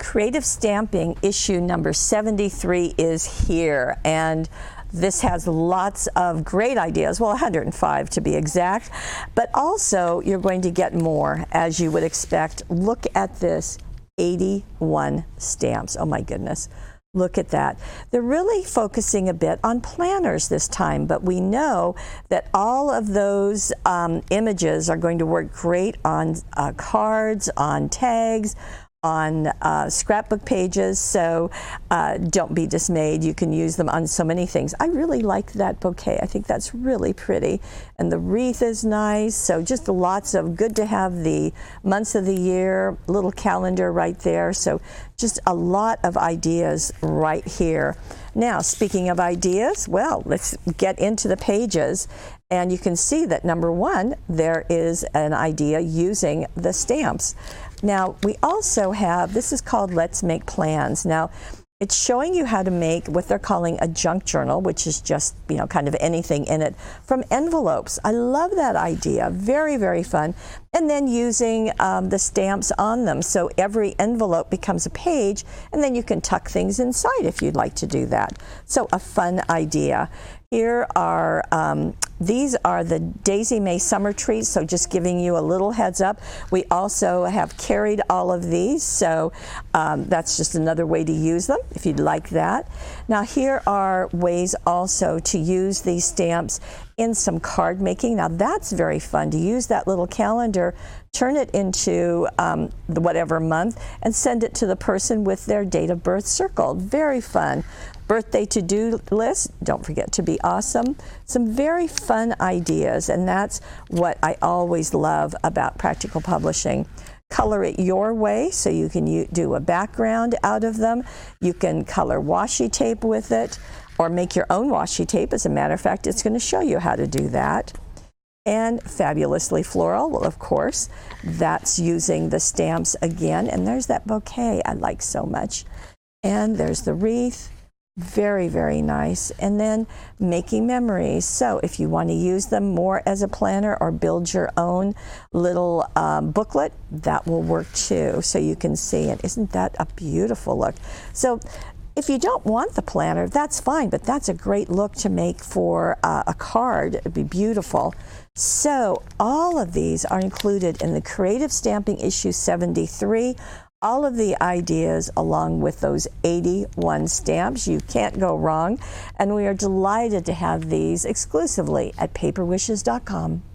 Creative Stamping issue number 73 is here, and this has lots of great ideas, well, 105 to be exact, but also you're going to get more, as you would expect. Look at this, 81 stamps. Oh my goodness. Look at that. They're really focusing a bit on planners this time, but we know that all of those images are going to work great on cards, on tags, on scrapbook pages, so don't be dismayed. You can use them on so many things. I really like that bouquet. I think that's really pretty, and the wreath is nice. So just lots of good to have the months of the year, little calendar right there. So just a lot of ideas right here. Now, speaking of ideas, well, let's get into the pages. And you can see that number one, there is an idea using the stamps. Now, we also have, this is called Let's Make Plans. Now, it's showing you how to make what they're calling a junk journal, which is just, you know, kind of anything in it, from envelopes. I love that idea. Very, very fun. And then using the stamps on them. So every envelope becomes a page, and then you can tuck things inside if you'd like to do that. So a fun idea. Here are, these are the Daisy May summer trees, so just giving you a little heads up. We also have carried all of these, so that's just another way to use them if you'd like that. Now here are ways also to use these stamps in some card making. Now that's very fun to use that little calendar, turn it into the whatever month, and send it to the person with their date of birth circled. Very fun. Birthday to-do list, don't forget to be awesome. Some very fun ideas, and that's what I always love about practical publishing. Color it your way, so you can do a background out of them. You can color washi tape with it, or make your own washi tape. As a matter of fact, it's going to show you how to do that. And fabulously floral, well, of course, that's using the stamps again. And there's that bouquet I like so much. And there's the wreath. Very, very nice. And then making memories. So if you want to use them more as a planner or build your own little booklet, that will work too. So you can see it. Isn't that a beautiful look? So if you don't want the planner, that's fine, but that's a great look to make for a card. It'd be beautiful. So all of these are included in the Creative Stamping issue 73. All of the ideas along with those 81 stamps. You can't go wrong. And we are delighted to have these exclusively at paperwishes.com.